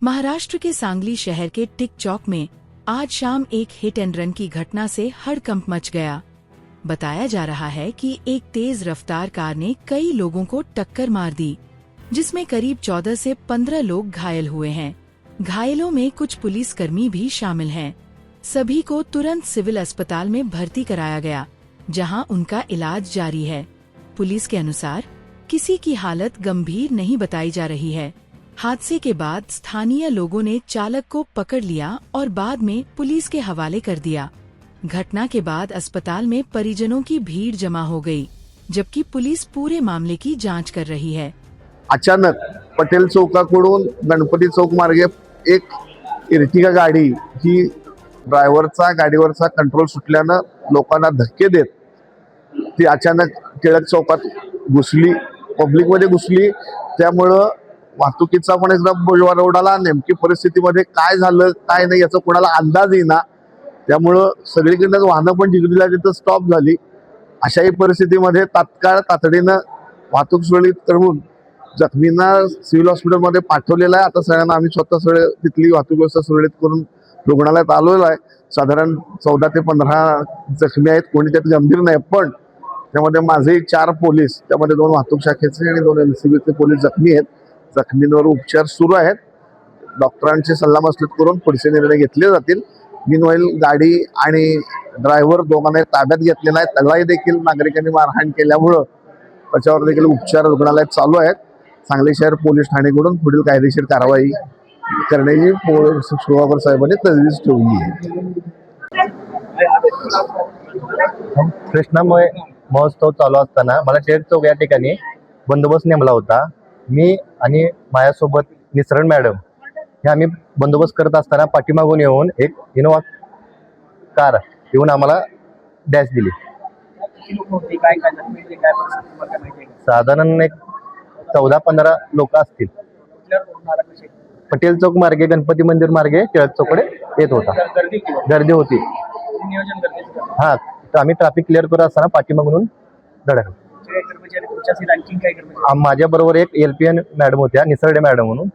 महाराष्ट्र के सांगली शहर के टिक चौक में आज शाम एक हिट एंड रन की घटना से हड़कंप मच गया। बताया जा रहा है कि एक तेज रफ्तार कार ने कई लोगों को टक्कर मार दी, जिसमें करीब 14 से 15 लोग घायल हुए हैं। घायलों में कुछ पुलिसकर्मी भी शामिल हैं। सभी को तुरंत सिविल अस्पताल में भर्ती कराया गया, जहां उनका इलाज जारी है। पुलिस के अनुसार किसी की हालत गंभीर नहीं बताई जा रही है। हादसे के बाद स्थानीय लोगों ने चालक को पकड़ लिया और बाद में पुलिस के हवाले कर दिया। घटना के बाद अस्पताल में परिजनों की भीड़ जमा हो गई, जबकि पुलिस पूरे मामले की जांच कर रही है। अचानक पटेल चौकाकडून गणपती चौक मार्गे एक इर्टिगा गाडी ही ड्रायव्हरचा गाडीवरचा कंट्रोल सुटल्यानं लोकांना धक्के देत ती अचानक टिळक चौकात घुसली, पब्लिक मध्ये घुसली। त्यामुळं वाहतुकीचा पण एकदम बोजवारा उडाला। नेमकी परिस्थितीमध्ये काय झालं काय नाही याचा कोणाला अंदाज येईना। त्यामुळं सगळीकडे वाहनं पण जिगरीला तिथं स्टॉप झाली। अशाही परिस्थितीमध्ये तातडीनं वाहतूक सुरळीत करून जखमींना सिव्हिल हॉस्पिटलमध्ये पाठवलेलं आहे। आता सगळ्यांना आम्ही स्वतः सगळे तिथली वाहतूक व्यवस्था सुरळीत करून रुग्णालयात आलेलो आहे। साधारण 14 ते 15 जखमी आहेत, कोणी त्यात गंभीर नाही। पण त्यामध्ये माझे 4 पोलीस, त्यामध्ये 2 वाहतूक शाखेचे आणि 2 एलसीबीचे पोलीस जखमी आहेत। जखमींवर उपचार सुरू आहेत। डॉक्टरांची सल्लामसलत करून पुढचे निर्णय घेतले जातील। मीनवाईल गाडी आणि ड्रायव्हर दोघांना ताब्यात घेतलेला आहे। त्यालाही देखील नागरिकांनी मारहाण केल्यामुळं त्याच्यावर देखील उपचार रुग्णालयात चालू आहेत। सांगली शहर पोलीस ठाणेकडून पुढील कायदेशीर कारवाई करण्याची सुहाकर साहेबांनी तजवीज ठेवली आहे। कृष्णामुळे महोत्सव चालू असताना मला टिळक चौक या ठिकाणी बंदोबस्त नेमला होता। मी आणि माझ्यासोबत निसरण मॅडम हे आम्ही बंदोबस्त करत असताना पाठीमागून येऊन एक इनोवा कार येऊन आम्हाला डॅश दिली। साधारण एक 14-15 लोक असतील। पटेल चौक मार्गे गणपती मंदिर मार्गे टिळक चौकडे येत होता। गर्दी होती। हा, तर आम्ही ट्रॅफिक क्लिअर करत असताना पाठीमागून धडक। माझ्या बरोबर एक LPN मॅडम होत्या, निसर्डे मॅडम म्हणून।